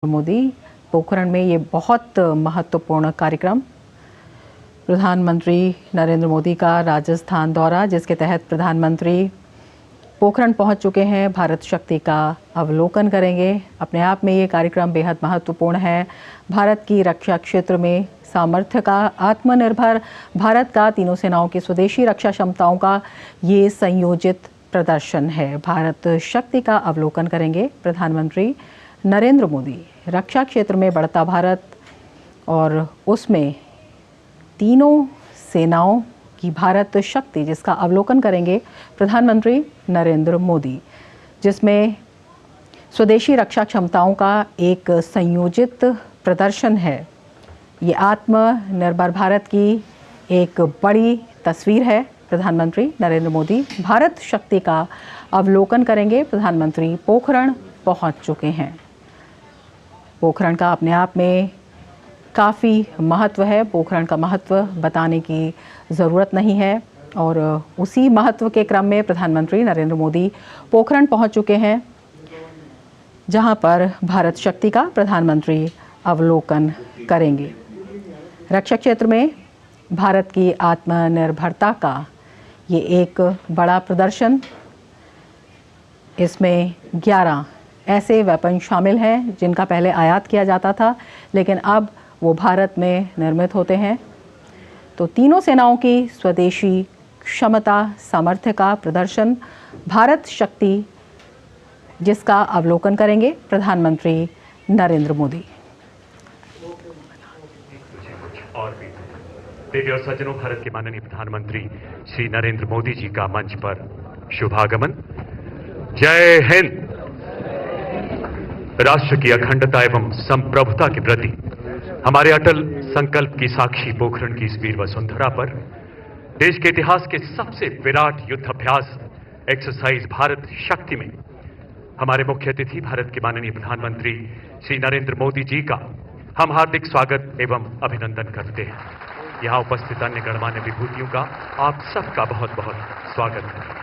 मोदी पोखरण में ये बहुत महत्वपूर्ण कार्यक्रम। प्रधानमंत्री नरेंद्र मोदी का राजस्थान दौरा, जिसके तहत प्रधानमंत्री पोखरण पहुंच चुके हैं, भारत शक्ति का अवलोकन करेंगे। अपने आप में ये कार्यक्रम बेहद महत्वपूर्ण है। भारत की रक्षा क्षेत्र में सामर्थ्य का, आत्मनिर्भर भारत का, तीनों सेनाओं की स्वदेशी रक्षा क्षमताओं का ये संयोजित प्रदर्शन है। भारत शक्ति का अवलोकन करेंगे प्रधानमंत्री नरेंद्र मोदी। रक्षा क्षेत्र में बढ़ता भारत और उसमें तीनों सेनाओं की भारत शक्ति, जिसका अवलोकन करेंगे प्रधानमंत्री नरेंद्र मोदी, जिसमें स्वदेशी रक्षा क्षमताओं का एक संयोजित प्रदर्शन है। ये आत्मनिर्भर भारत की एक बड़ी तस्वीर है। प्रधानमंत्री नरेंद्र मोदी भारत शक्ति का अवलोकन करेंगे। प्रधानमंत्री पोखरण पहुंच चुके हैं। पोखरण का अपने आप में काफ़ी महत्व है। पोखरण का महत्व बताने की ज़रूरत नहीं है और उसी महत्व के क्रम में प्रधानमंत्री नरेंद्र मोदी पोखरण पहुंच चुके हैं, जहां पर भारत शक्ति का प्रधानमंत्री अवलोकन करेंगे। रक्षा क्षेत्र में भारत की आत्मनिर्भरता का ये एक बड़ा प्रदर्शन। इसमें 11 ऐसे वेपन शामिल हैं जिनका पहले आयात किया जाता था, लेकिन अब वो भारत में निर्मित होते हैं। तो तीनों सेनाओं की स्वदेशी क्षमता, सामर्थ्य का प्रदर्शन, भारत शक्ति, जिसका अवलोकन करेंगे प्रधानमंत्री नरेंद्र मोदी। और भी देवी और सज्जनों, भारत के माननीय प्रधानमंत्री श्री नरेंद्र मोदी जी का मंच पर शुभागमन। जय हिंद। राष्ट्र की अखंडता एवं संप्रभुता के प्रति हमारे अटल संकल्प की साक्षी पोखरण की इस वीर वसुंधरा पर देश के इतिहास के सबसे विराट युद्धाभ्यास एक्सरसाइज भारत शक्ति में हमारे मुख्य अतिथि भारत के माननीय प्रधानमंत्री श्री नरेंद्र मोदी जी का हम हार्दिक स्वागत एवं अभिनंदन करते हैं। यहां उपस्थित अन्य गणमान्य विभूतियों का आप सबका बहुत बहुत स्वागत है।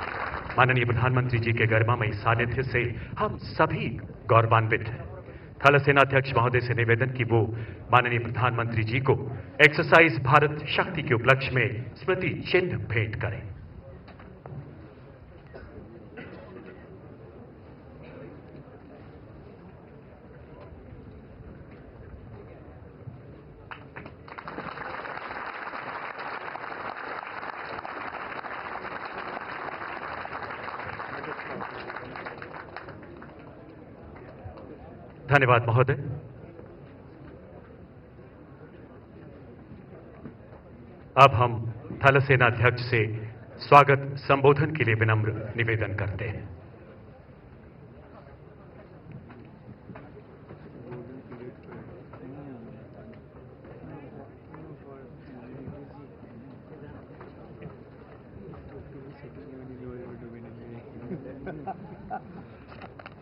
माननीय प्रधानमंत्री जी के गरिमामयी सानिध्य से हम सभी गौरवान्वित हैं। थल सेनाध्यक्ष महोदय से निवेदन की वो माननीय प्रधानमंत्री जी को एक्सरसाइज भारत शक्ति के उपलक्ष्य में स्मृति चिन्ह भेंट करें। धन्यवाद महोदय। अब हम थल सेनाध्यक्ष से स्वागत संबोधन के लिए विनम्र निवेदन करते हैं।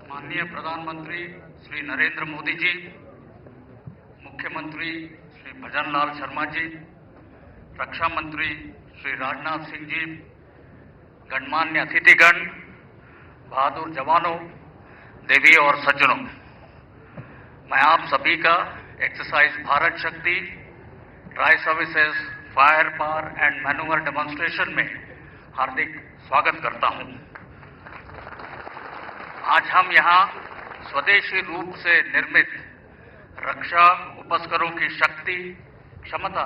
माननीय प्रधानमंत्री श्री नरेंद्र मोदी जी, मुख्यमंत्री श्री भजन लाल शर्मा जी, रक्षा मंत्री श्री राजनाथ सिंह जी, गणमान्य अतिथिगण, बहादुर जवानों, देवी और सज्जनों, मैं आप सभी का एक्सरसाइज भारत शक्ति tri services fire power and manoeuvre demonstration में हार्दिक स्वागत करता हूं। आज हम यहां स्वदेशी रूप से निर्मित रक्षा उपकरणों की शक्ति, क्षमता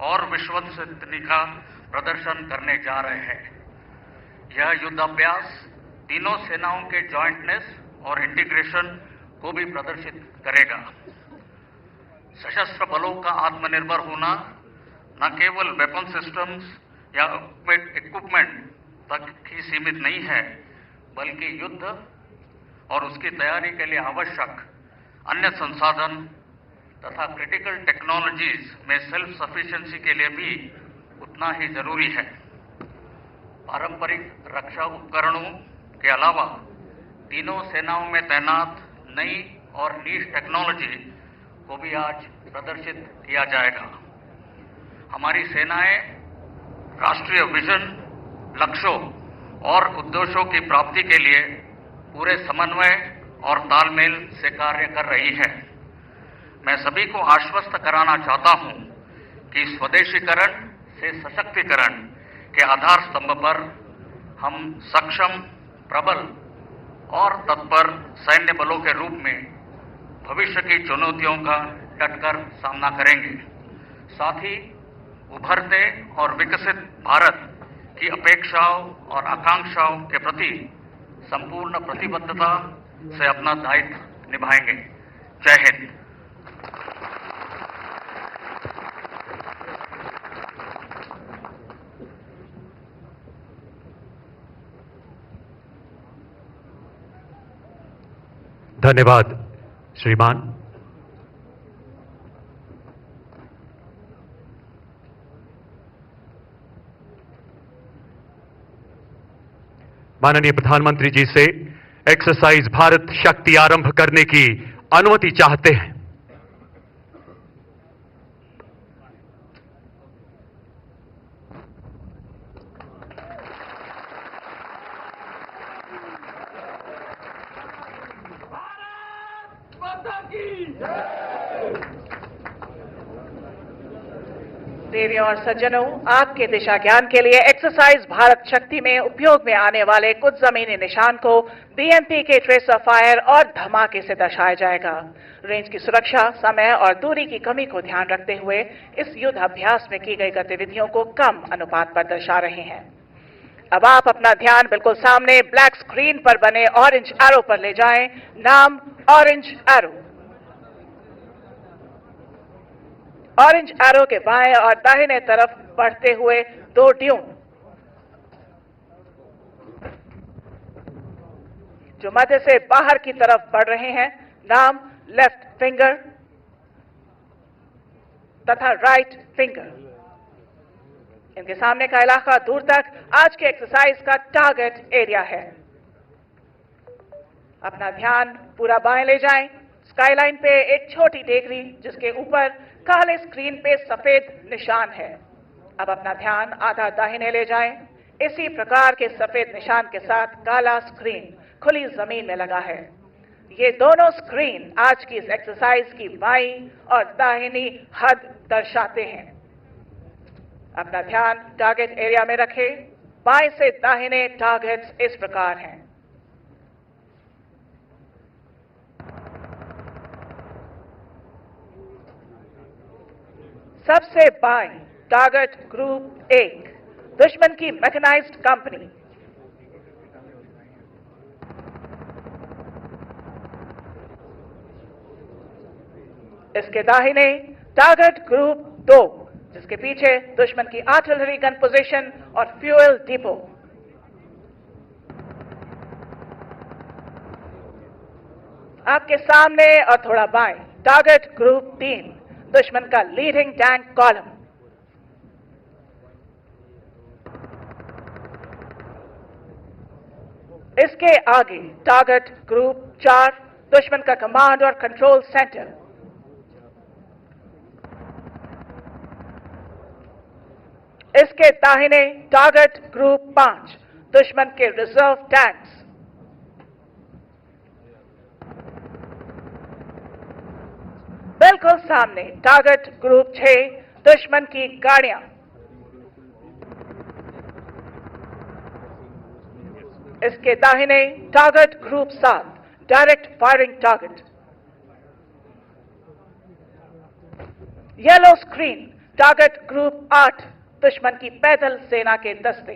और विश्वसनीयता का प्रदर्शन करने जा रहे हैं। यह युद्धाभ्यास तीनों सेनाओं के जॉइंटनेस और इंटीग्रेशन को भी प्रदर्शित करेगा। सशस्त्र बलों का आत्मनिर्भर होना न केवल वेपन सिस्टम्स या इक्विपमेंट तक ही सीमित नहीं है, बल्कि युद्ध और उसकी तैयारी के लिए आवश्यक अन्य संसाधन तथा क्रिटिकल टेक्नोलॉजीज में सेल्फ सफिशिएंसी के लिए भी उतना ही जरूरी है। पारंपरिक रक्षा उपकरणों के अलावा तीनों सेनाओं में तैनात नई और नीश टेक्नोलॉजी को भी आज प्रदर्शित किया जाएगा। हमारी सेनाएं राष्ट्रीय विजन, लक्ष्यों और उद्देश्यों की प्राप्ति के लिए पूरे समन्वय और तालमेल से कार्य कर रही है। मैं सभी को आश्वस्त कराना चाहता हूं कि स्वदेशीकरण से सशक्तिकरण के आधार स्तंभ पर हम सक्षम, प्रबल और तत्पर सैन्य बलों के रूप में भविष्य की चुनौतियों का डटकर सामना करेंगे। साथ ही उभरते और विकसित भारत की अपेक्षाओं और आकांक्षाओं के प्रति संपूर्ण प्रतिबद्धता से अपना दायित्व निभाएंगे। जय हिंद। धन्यवाद श्रीमान। माननीय प्रधानमंत्री जी से एक्सरसाइज भारत शक्ति आरंभ करने की अनुमति चाहते हैं। देवियों और सज्जनों, आपके दिशा ज्ञान के लिए एक्सरसाइज भारत शक्ति में उपयोग में आने वाले कुछ जमीनी निशान को बीएमपी के ट्रेसर फायर और धमाके से दर्शाया जाएगा। रेंज की सुरक्षा, समय और दूरी की कमी को ध्यान रखते हुए इस युद्ध अभ्यास में की गई गतिविधियों को कम अनुपात पर दर्शा रहे हैं। अब आप अपना ध्यान बिल्कुल सामने ब्लैक स्क्रीन पर बने ऑरेंज एरो पर ले जाएं। नाम ऑरेंज एरो। ऑरेंज एरो के बाएं और दाहिने तरफ बढ़ते हुए दो ड्यून जो मध्य से बाहर की तरफ बढ़ रहे हैं। नाम लेफ्ट फिंगर तथा राइट फिंगर। इनके सामने का इलाका दूर तक आज के एक्सरसाइज का टारगेट एरिया है। अपना ध्यान पूरा बाएं ले जाएं। स्काईलाइन पे एक छोटी टेकरी जिसके ऊपर काले स्क्रीन पे सफेद निशान है। अब अपना ध्यान आधा दाहिने ले जाएं। इसी प्रकार के सफेद निशान के साथ काला स्क्रीन खुली जमीन में लगा है। ये दोनों स्क्रीन आज की इस एक्सरसाइज की बाईं और दाहिनी हद दर्शाते हैं। अपना ध्यान टारगेट एरिया में रखें। बाएं से दाहिने टारगेट्स इस प्रकार हैं। सबसे बाएं टारगेट ग्रुप 1 दुश्मन की मैकेनाइज्ड कंपनी। इसके दाहिने टारगेट ग्रुप 2 जिसके पीछे दुश्मन की आर्टिलरी गन पोजीशन और फ्यूल डिपो। आपके सामने और थोड़ा बाएं टारगेट ग्रुप 3 दुश्मन का लीडिंग टैंक कॉलम। इसके आगे टारगेट ग्रुप 4 दुश्मन का कमांड और कंट्रोल सेंटर। इसके दाहिने टारगेट ग्रुप 5 दुश्मन के रिजर्व टैंक्स। बिल्कुल सामने टारगेट ग्रुप 6 दुश्मन की गाड़ियां। इसके दाहिने target group 7 direct firing target. Yellow screen target group 8 दुश्मन की पैदल सेना के दस्ते।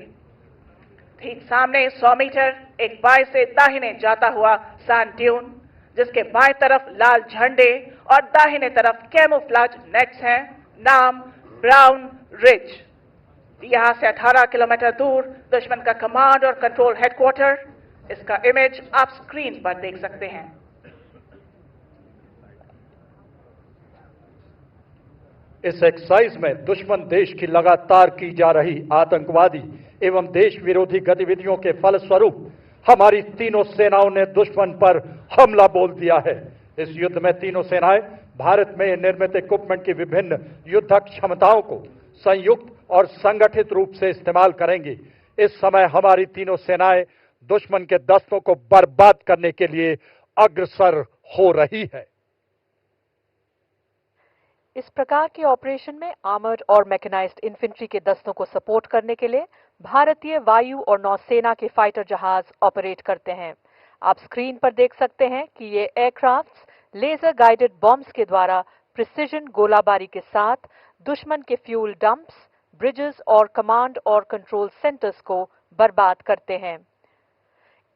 ठीक सामने 100 मीटर एक बाएं से दाहिने जाता हुआ सैंड ड्यून जिसके बाएं तरफ लाल झंडे और दाहिने तरफ कैमोफ्लेज नेट्स हैं। नाम ब्राउन रिज। यहां से 18 किलोमीटर दूर दुश्मन का कमांड और कंट्रोल हेडक्वार्टर। इसका इमेज आप स्क्रीन पर देख सकते हैं। इस एक्सरसाइज में दुश्मन देश की लगातार की जा रही आतंकवादी एवं देश विरोधी गतिविधियों के फलस्वरूप हमारी तीनों सेनाओं ने दुश्मन पर हमला बोल दिया है। इस युद्ध में तीनों सेनाएं भारत में निर्मित इक्विपमेंट की विभिन्न युद्धक क्षमताओं को संयुक्त और संगठित रूप से इस्तेमाल करेंगी। इस समय हमारी तीनों सेनाएं दुश्मन के दस्तों को बर्बाद करने के लिए अग्रसर हो रही है। इस प्रकार के ऑपरेशन में आर्मर्ड और मैकेनाइज्ड इन्फेंट्री के दस्तों को सपोर्ट करने के लिए भारतीय वायु और नौसेना के फाइटर जहाज ऑपरेट करते हैं। आप स्क्रीन पर देख सकते हैं कि ये एयरक्राफ्ट्स लेजर गाइडेड बॉम्ब्स के द्वारा प्रिसिजन गोलाबारी के साथ दुश्मन के फ्यूल डंप्स, ब्रिजेस और कमांड और कंट्रोल सेंटर्स को बर्बाद करते हैं।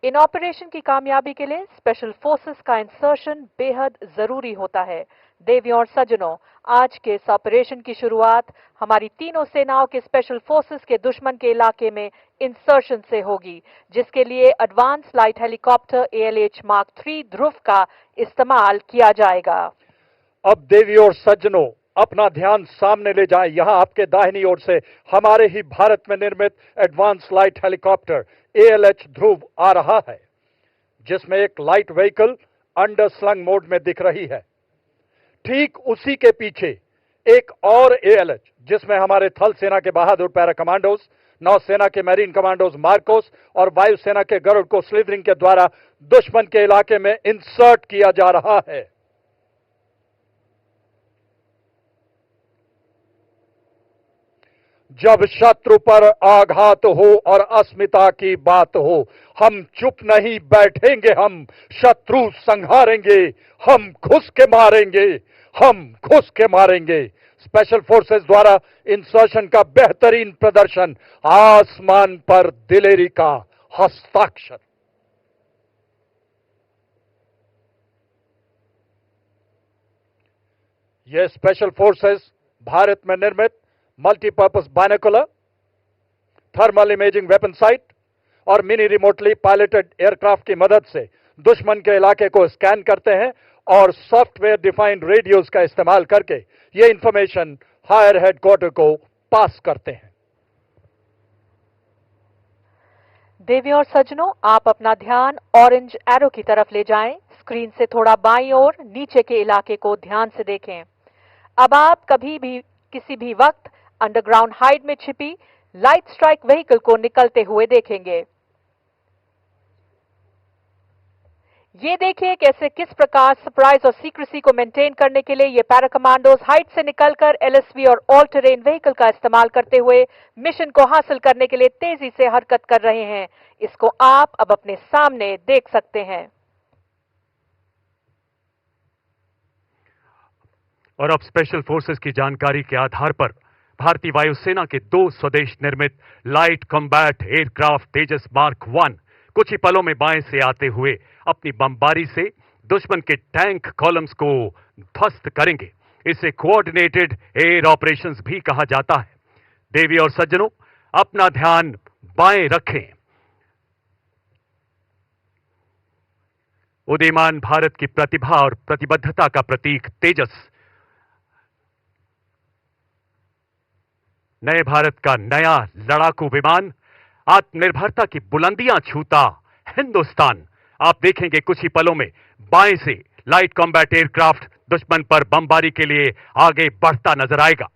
इन ऑपरेशन की कामयाबी के लिए स्पेशल फोर्सेस का इंसर्शन बेहद जरूरी होता है। देवियों और सज्जनों, आज के इस ऑपरेशन की शुरुआत हमारी तीनों सेनाओं के स्पेशल फोर्सेस के दुश्मन के इलाके में इंसर्शन से होगी, जिसके लिए advance light helicopter ALH Mark 3 ध्रुव का इस्तेमाल किया जाएगा। अब देवियों और सज्जनों, अपना ध्यान सामने ले जाएं। यहां आपके दाहिनी ओर से हमारे ही भारत में निर्मित एडवांस लाइट हेलीकॉप्टर ALH ध्रुव आ रहा है, जिसमें एक light vehicle under slung mode में दिख रही है। ठीक उसी के पीछे एक और ALH, जिसमें हमारे थल सेना के बहादुर पैरा कमांडोज, नौसेना के मैरीन कमांडोज मार्कोस और वायुसेना के गरुड़ को स्लिदरिंग के द्वारा दुश्मन के इलाके में इंसर्ट किया जा रहा है। जब शत्रु पर आघात हो और अस्मिता की बात हो, हम चुप नहीं बैठेंगे, हम शत्रु संहारेंगे, हम घुस के मारेंगे, हम घुस के मारेंगे। स्पेशल फोर्सेस द्वारा इंसर्शन का बेहतरीन प्रदर्शन, आसमान पर दिलेरी का हस्ताक्षर। यह स्पेशल फोर्सेस भारत में निर्मित multipurpose binocular, thermal imaging weapon site और मिनी रिमोटली पायलटेड एयरक्राफ्ट की मदद से दुश्मन के इलाके को स्कैन करते हैं और सॉफ्टवेयर डिफाइंड रेडियोज का इस्तेमाल करके ये इंफॉर्मेशन हायर हेडक्वार्टर को पास करते हैं। देवियों और सज्जनों, आप अपना ध्यान ऑरेंज एरो की तरफ ले जाएं। स्क्रीन से थोड़ा बाईं ओर नीचे के इलाके को ध्यान से देखें। अब आप कभी भी किसी भी वक्त अंडरग्राउंड हाइड में छिपी लाइट स्ट्राइक व्हीकल को निकलते हुए देखेंगे। ये देखिए कैसे किस प्रकार सरप्राइज और सीक्रेसी को मेंटेन करने के लिए ये पैरा कमांडोज हाइट से निकलकर LSV और ऑल टेरेन व्हीकल का इस्तेमाल करते हुए मिशन को हासिल करने के लिए तेजी से हरकत कर रहे हैं। इसको आप अब अपने सामने देख सकते हैं। और अब स्पेशल फोर्सेस की जानकारी के आधार पर भारतीय वायुसेना के 2 स्वदेश निर्मित लाइट कॉम्बैट एयरक्राफ्ट तेजस मार्क 1 कुछ ही पलों में बाएं से आते हुए अपनी बमबारी से दुश्मन के टैंक कॉलम्स को ध्वस्त करेंगे। इसे कोऑर्डिनेटेड एयर ऑपरेशंस भी कहा जाता है। देवी और सज्जनों, अपना ध्यान बाएं रखें। उदीयमान भारत की प्रतिभा और प्रतिबद्धता का प्रतीक तेजस नए भारत का नया लड़ाकू विमान, आत्मनिर्भरता की बुलंदियां छूता हिंदुस्तान। आप देखेंगे कुछ ही पलों में बाएं से लाइट कॉम्बैट एयरक्राफ्ट दुश्मन पर बमबारी के लिए आगे बढ़ता नजर आएगा।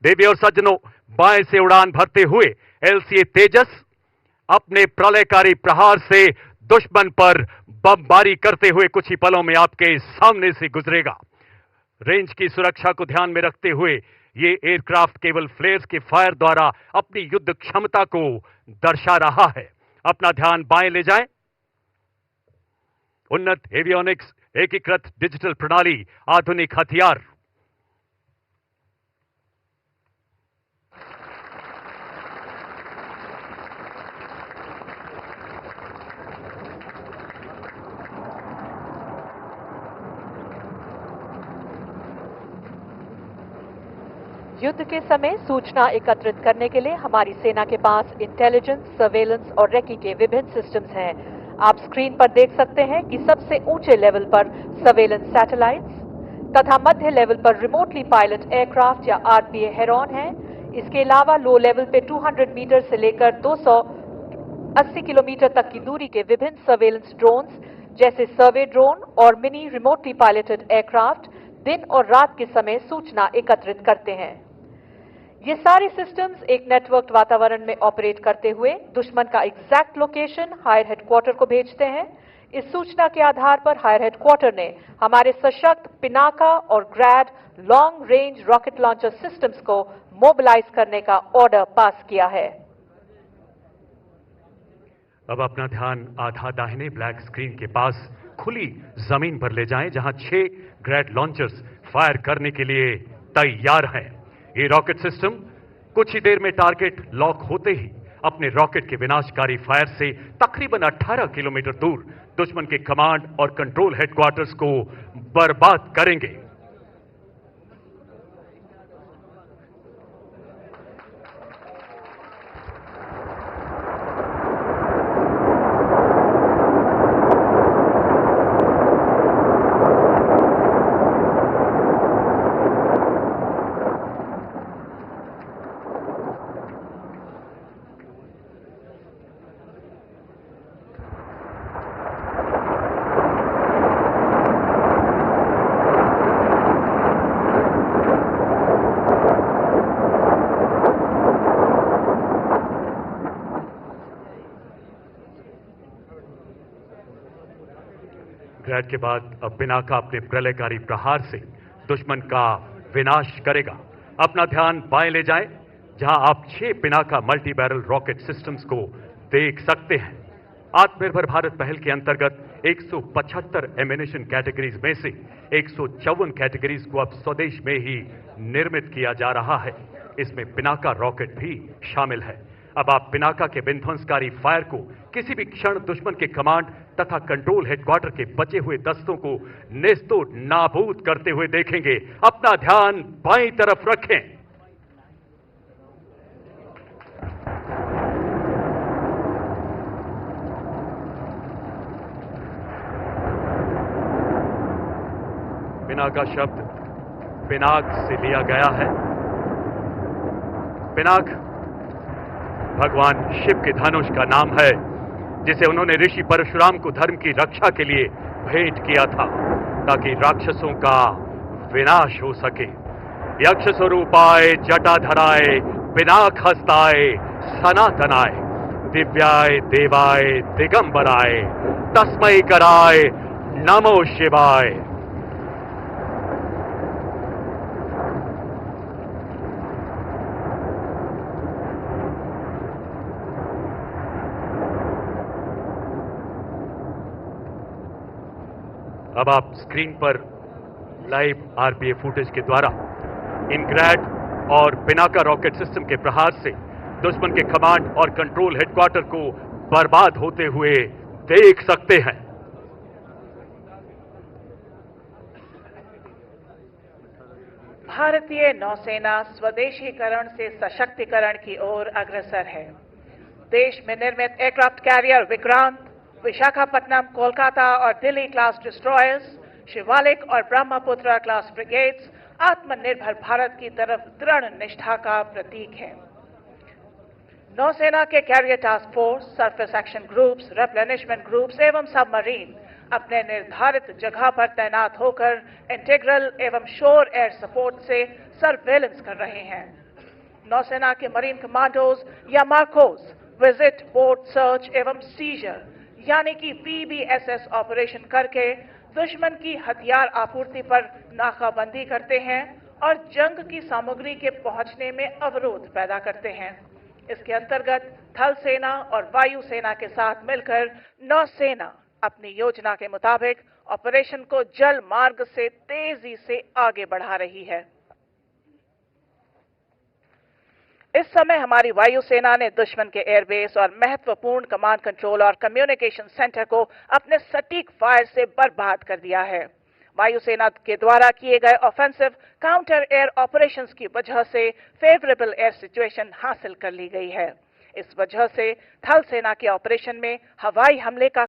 देवी और सज्जनों, बाएं से उड़ान भरते हुए LCA तेजस अपने प्रलयकारी प्रहार से दुश्मन पर बमबारी करते हुए कुछ ही पलों में आपके सामने से गुजरेगा। रेंज की सुरक्षा को ध्यान में रखते हुए ये एयरक्राफ्ट केवल फ्लेयर्स के फायर द्वारा अपनी युद्ध क्षमता को दर्शा रहा है। अपना ध्यान बाएं ले जाएं। उन्नत एवियोनिक्स, एकीकृत डिजिटल प्रणाली, आधुनिक हथियार। युद्ध के समय सूचना एकत्रित करने के लिए हमारी सेना के पास इंटेलिजेंस, सर्वेलेंस और रेकी के विभिन्न सिस्टम्स हैं। आप स्क्रीन पर देख सकते हैं कि सबसे ऊंचे लेवल पर सर्वेलेंस सैटेलाइट्स तथा मध्य लेवल पर रिमोटली पायलट एयरक्राफ्ट या RPA हेरॉन हैं। इसके अलावा लो लेवल पे 200 मीटर से लेकर 280 किलोमीटर तक की दूरी के विभिन्न सर्वेलेंस ड्रोन्स जैसे सर्वे ड्रोन और मिनी रिमोटली पायलटेड एयरक्राफ्ट दिन और रात के समय सूचना एकत्रित करते हैं। ये सारे सिस्टम्स एक नेटवर्क वातावरण में ऑपरेट करते हुए दुश्मन का एग्जैक्ट लोकेशन हायर हेडक्वार्टर को भेजते हैं। इस सूचना के आधार पर हायर हेडक्वार्टर ने हमारे सशक्त पिनाका और Grad long range rocket launcher systems को मोबिलाइज करने का ऑर्डर पास किया है। अब अपना ध्यान आधा दाहिने ब्लैक स्क्रीन के पास खुली जमीन पर ले जाएं, जहां 6 ग्रैड लॉन्चर्स फायर करने के लिए तैयार हैं। ये रॉकेट सिस्टम कुछ ही देर में टारगेट लॉक होते ही अपने रॉकेट के विनाशकारी फायर से तकरीबन 18 किलोमीटर दूर दुश्मन के कमांड और कंट्रोल हेडक्वार्टर्स को बर्बाद करेंगे। ग्रैड के बाद अब पिनाका अपने प्रलयकारी प्रहार से दुश्मन का विनाश करेगा। अपना ध्यान बाएं ले जाएं, जहां आप 6 Pinaka multi barrel rocket systems को देख सकते हैं। आत्मनिर्भर भारत पहल के अंतर्गत 175 एमिनेशन कैटेगरीज में से 154 कैटेगरीज को अब स्वदेश में ही निर्मित किया जा रहा है। इसमें पिनाका रॉकेट भी शामिल है। अब आप पिनाका के विध्वंसकारी फायर को किसी भी क्षण दुश्मन के कमांड तथा कंट्रोल हेडक्वार्टर के बचे हुए दस्तों को नेस्तोड़ नाबूद करते हुए देखेंगे। अपना ध्यान बाईं तरफ रखें। पिनाका शब्द पिनाक से लिया गया है। पिनाक भगवान शिव के धनुष का नाम है, जिसे उन्होंने ऋषि परशुराम को धर्म की रक्षा के लिए भेंट किया था, ताकि राक्षसों का विनाश हो सके। यक्ष स्वरूपाय जटाधराय पिनाक हस्ताय सनातनाय दिव्याय देवाय दिगंबराय तस्मै कराय नमो शिवाय। अब आप स्क्रीन पर लाइव आरपीए फुटेज के द्वारा इन ग्रैड और पिनाका रॉकेट सिस्टम के प्रहार से दुश्मन के कमांड और कंट्रोल हेडक्वार्टर को बर्बाद होते हुए देख सकते हैं। भारतीय नौसेना स्वदेशीकरण से सशक्तिकरण की ओर अग्रसर है। देश में निर्मित एयरक्राफ्ट कैरियर विक्रांत, विशाखापट्टनम, कोलकाता और दिल्ली क्लास डिस्ट्रॉयर्स, शिवालिक और ब्रह्मपुत्र क्लास ब्रिगेड्स आत्मनिर्भर भारत की तरफ दृढ़ निष्ठा का प्रतीक है। नौसेना के carrier task force, surface action groups, replenishment groups एवं सबमरीन अपने निर्धारित जगह पर तैनात होकर इंटीग्रल एवं शोर एयर सपोर्ट से सर्वेलेंस कर रहे हैं। नौसेना के मरीन कमांडोज या मार्कोज विजिट, बोट सर्च एवं सीजर यानी कि PBSS ऑपरेशन करके दुश्मन की हथियार आपूर्ति पर नाकाबंदी करते हैं और जंग की सामग्री के पहुंचने में अवरोध पैदा करते हैं। इसके अंतर्गत थल सेना और वायु सेना के साथ मिलकर नौसेना अपनी योजना के मुताबिक ऑपरेशन को जल मार्ग से तेजी से आगे बढ़ा रही है। इस समय हमारी वायुसेना ने दुश्मन के एयरबेस और महत्वपूर्ण कमांड कंट्रोल और कम्युनिकेशन सेंटर को अपने सटीक फायर से बर्बाद कर दिया है। वायुसेना के द्वारा किए गए ऑफेंसिव काउंटर एयर ऑपरेशंस की वजह से फेवरेबल एयर सिचुएशन हासिल कर ली गई है। इस वजह से थल सेना के ऑपरेशन में हवाई हमले का